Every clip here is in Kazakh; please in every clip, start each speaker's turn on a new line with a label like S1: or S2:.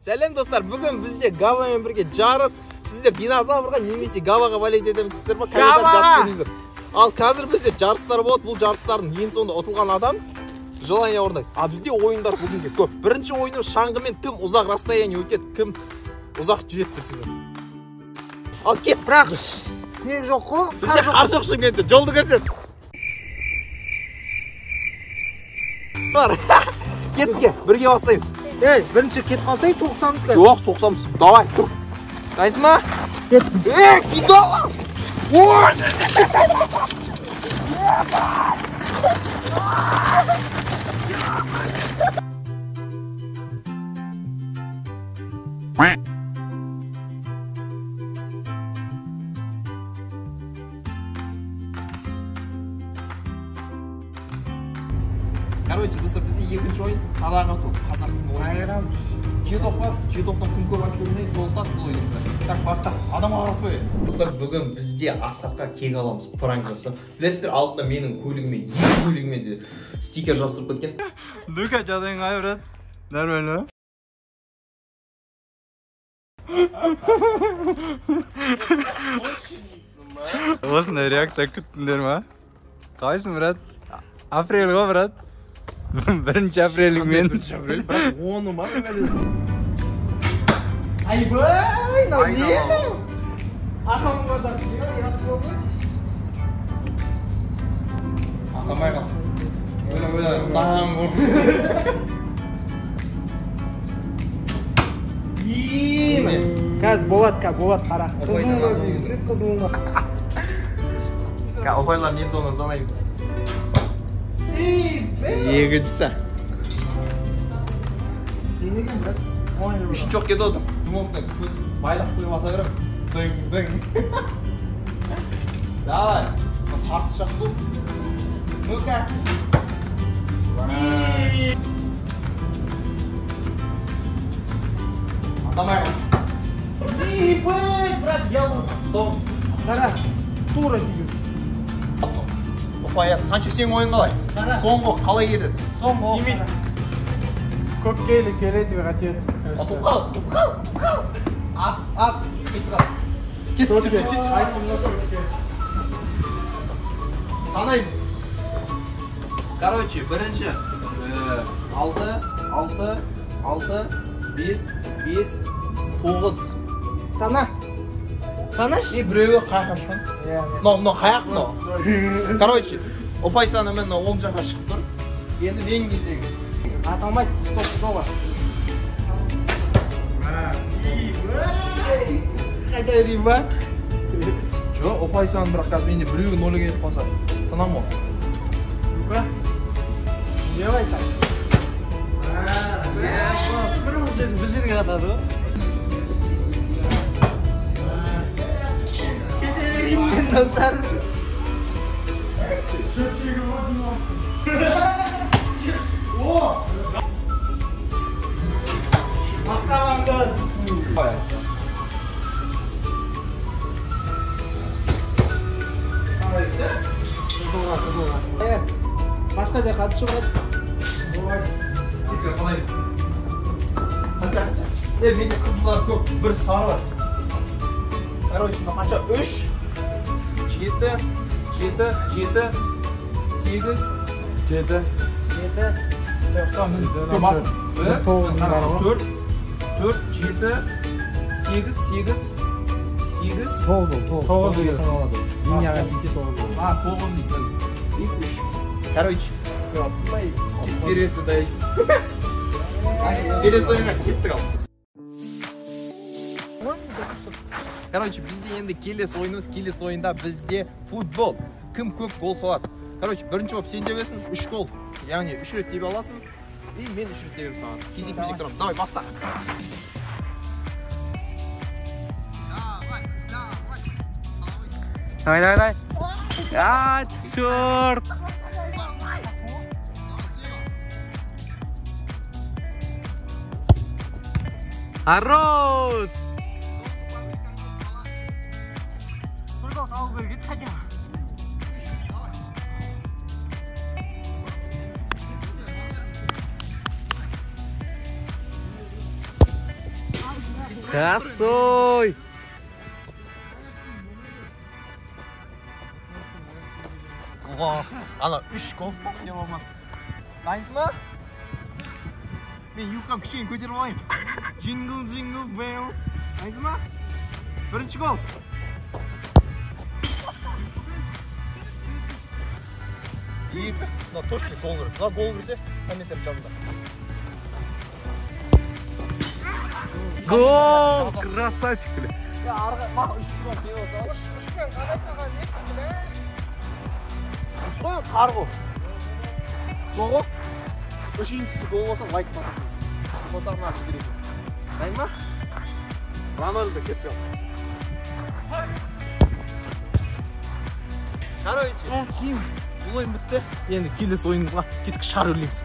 S1: Сәлем достар, бүгін бізде Гавамен бірге жарыс. Сіздер динозаврға немесе Гаваға болеть етемісіздер ма? Комментарий жазып келіңіздер. Ал қазір бізде жарыстар болады. Бұл жарыстардың ең соңында ұтылған адам желание орындайды. А бізде ойындар бүгінге көп. Бірінші ойынымыз шаңғымен кім ұзақ расстояние өтеді, кім ұзақ жүреді десеңдер. Ал кет.
S2: Бірақ снег жоқ қой.
S1: Бізде қар жоқ Шымкентте. Жолды көрсет. Бар. Кетке, бірге бастаймыз.
S2: Ей, бірінші кетіп қалсай, соқсамыз кәді.
S1: Жоқ, соқсамыз. Давай, тұр. Дайсың ма?
S2: Кет.
S1: Кидала! Ой! Короче, достар, бізде екінші ойын садаға топ, қазақтың ойын.
S2: Айрам.
S1: Жетоқ бар, жетоқтан кім көп ашып өрмейді, сол тат бұл ойныңыздар. Так, баста, адам ағыртпай. Достар, бүгін бізде Асхатқа кек аламыз, пранк жасап. Білесіздер, алдында менің көлігіме, екі көлігіме де стикер жабыстырып кеткен.
S2: Нүка, жағдайың қай, брат? Нормально. Осындай реакция күттіңдер ма? Қайсың, брат? Апрель ғой, брат? Бірінші апрелің мен.
S1: Бірінші апрель, бірақ оны ма?
S2: Айбай, нау не? Атамын қазақ.
S1: Атамай қал. Өйлі, стаған көрді.
S2: Қазір болады, қара. Қызылыңға.
S1: Опайлар нен соңынан замаймыз. Екіншісі. Үшін жоқ кеді одан. Думовтың көз байлақ қойып ата берем. Дөң. Давай. Тартыс жақсы. Ну-ка. Атамай қал.
S2: Ебай, брат, я был.
S1: Соң.
S2: Қара, тура тегіз.
S1: Опая, Санчо сен ойын қалай? Соңғы қалай кетеді?
S2: Соңғы. Тимейді. Көп келеді, қатет.
S1: Ұтып қал. Аз. Кетсі қал. Кет. Санаймыз. Короче, бірінші 6, 5, 9.
S2: Сана.
S1: Санаш? Біреуі қаяқ ашқан. Мына қаяқ мына. Короче, Опай саны мен оң жаққа шығып тұр. Енді мен кезегі.
S2: Аталмайды, стоп.
S1: Қайда өрейін ба? Жо, Опай саны бірақ қазір менде біреуі нөлі кетіп қалса. Тынам ғой.
S2: Ба? Не айтады? Бір жерге қатады ғой. Кете берейін мен достар.
S1: Шөпшегі өтін ол.
S2: Мақтағандыз. Қызылға. Басқа жақ аты шығады.
S1: Кеткен салайыз. Қанша? Менде қызылар көп, бір сары бар. Короче, қанша? 3, 7, 8,
S2: Линияға тесе 9
S1: 9 Короче, беретті дайышты. Келесі ойынға кеттік ал. Короче, бізде енді келесі ойынымыз, келесі ойында бізде футбол. Кім көп гол салады? Короче, бірінші болып сен жебесің, 3 гол. Яғни 3 рет тебе аласың. И мен 3 рет тебем саған. Кезек тұрам. Давай, баста.
S3: Давай. А, черт! Хорош!
S2: Футбол салу керек еді, хотя.
S3: Косой.
S1: Ана 3 golf bak yapamam. Dayısın mı? Ben yukarı kişiyi götürüp alayım. Jingle jingle bells. Dayısın mı? Birinci gol. İyi mi? Na точно gol ver. Na gol verse ben yeterim canımda.
S3: Гол! Красавчик, бля.
S1: Ya arka bak 3 gol diyor o zaman. Üçgen kanatsagan ne bile? Üçgen kargo. Soğuk. Üçüncüsü gol olsa like basasın. Basar mı artık direkt? Değil mi? Ronaldo ketdi. Короче, kim? Bu oyun bitti. Endi kelesi oyunumuzga ketip şar o'rlaymiz.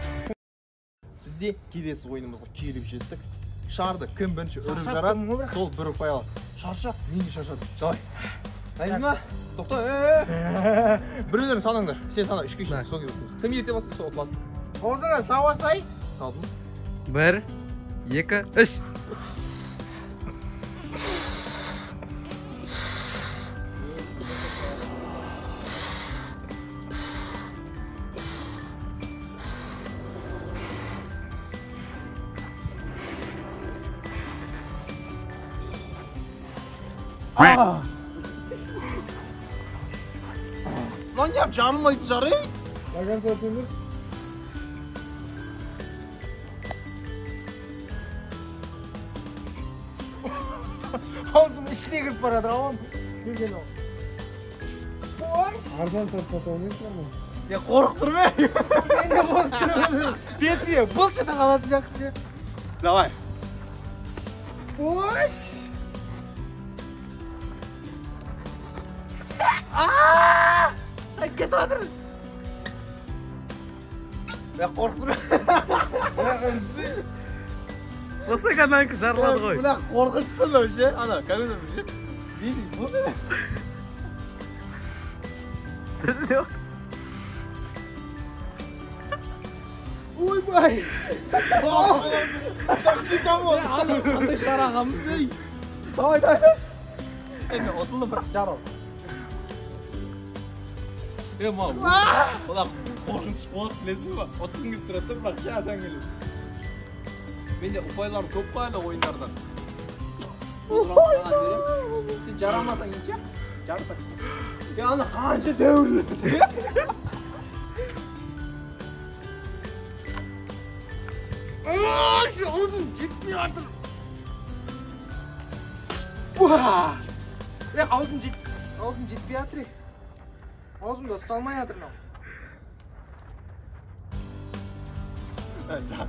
S1: Bizde kelesi oyunumuzga kelip jetdik. Şardı kim birinchi o'rib jaradi, sol bir upoy oladi. Şarshab, meni shashadi. Joy. Aytma. To'xta. Birovlarni sananglar. Sen sana 3 kishi so'ng yuribsiz. Kim erta bo'lsa o'sha o'tmadi.
S4: Hozir savosay.
S1: Saldim.
S3: 1, 2, 3.
S1: Lan yap canım aydı jarı.
S4: Lagan sesiniz. Ağzım içine girip baradı ama. Güzel o. Boş.
S5: Arzon sarsata oynayasın mı?
S1: Ya korkturma.
S4: Ben de korkuyorum. Petriye bılçıda kalatacaktı.
S1: Давай.
S4: Boş. Aaa! Hareket vardır.
S1: Ya korkturma.
S5: Ya hırsız.
S3: Basagadan kızarladı koy.
S1: Buna korkunçtu da bir şey. Ana kamera bir şey. Değil bu ne?
S3: Yok.
S4: Uy bay.
S1: Taksi kamu.
S4: Anda şara mısın?
S1: Давай. Endi otulni bir jar ol. Ma bu. Ulan korkunç sport bilasizmi? Otun kelib turadi, biroq shadan kelib. Mende upoylar ko'p qo'yadi o'yinlardan. Sen jaramasang necha? Jar tak. Ya ana qancha davrladi.
S4: Şu ağzım gitmiyor artık. Ya ağzım gitmiyor artık. Ağzımda ısıtalmaya yatırım.
S1: Jar.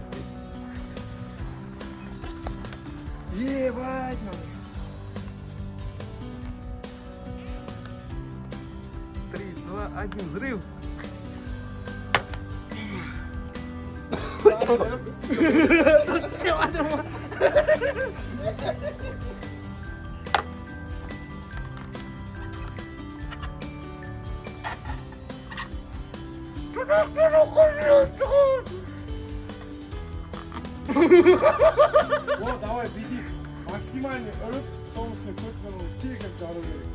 S4: Ебать, надо.
S3: 3, 2, 1, взрыв.
S5: Вот, давай, беги. Максимальный рыб, соусный көткенін секіріп жару керек.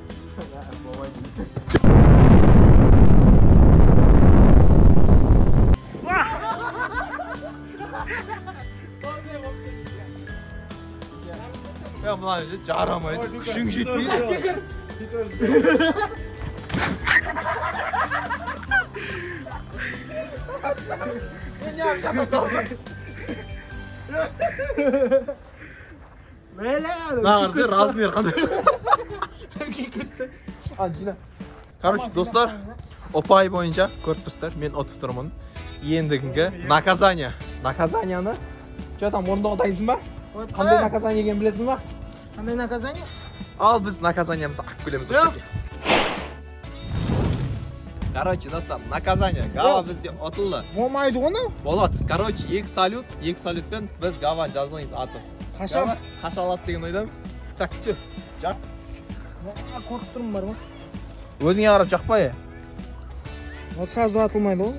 S1: Ya bunlar önce jaramaydı. Kuşun jetmeydi. Sekir. Ben ne yapacağım sana? Nağırdı razmıyor kanı. Короче, dostlar, opay boyunca ko'ribsizlar, men o'tib turaman. Endigi naказание. Наказанияны Что там, o'rnog'idaysizmi? Qanday naказание ekan bilasizmi?
S4: Qanday naказание?
S1: Al biz naказаниямызды olib kelamiz o'shaga. Короче, dostlar, naказание. Gava bizga otildi.
S4: Bo'lmaydi uni.
S1: Bo'ladi. Короче, 2 salyutdan biz Gava jazolaymiz atib.
S4: Qashab.
S1: Qashalat degan o'ydan. Tak, всё. Jaq.
S4: Qo'rqib turibman barmi?
S1: O'zingga qarab chaqpa.
S4: Sразу atılmaydı o.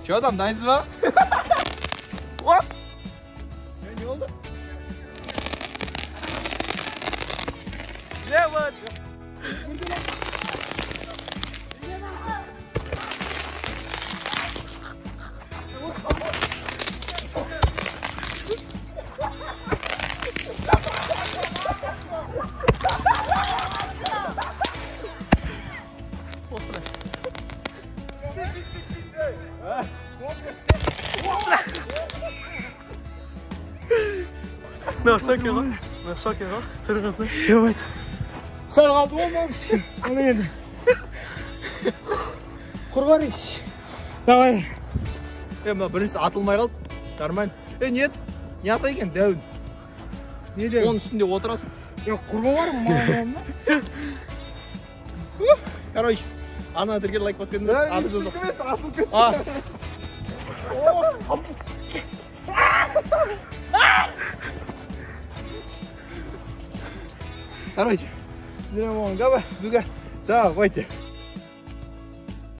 S1: Что там, daysizmi? Bas. Ne oldu? Ne var?
S3: Nasıl ki lan? Nasıl ki lan? Tırgızı.
S4: Evet. Sen kaldı olmamış. Onu yedim. Kurban iş. Давай.
S1: Mына бірінші атылмай қалып. Нормально. Нет. Не ата екен, дәуін.
S4: Ne diyorsun?
S1: Оның үстінде отырасың.
S4: Ya kurban var mı? Mağaramda?
S1: Короче, ана дірге лайк басып кетіңіздер. Аты жазып.
S5: Atıl kötü.
S1: А. Короче, давай, давайте.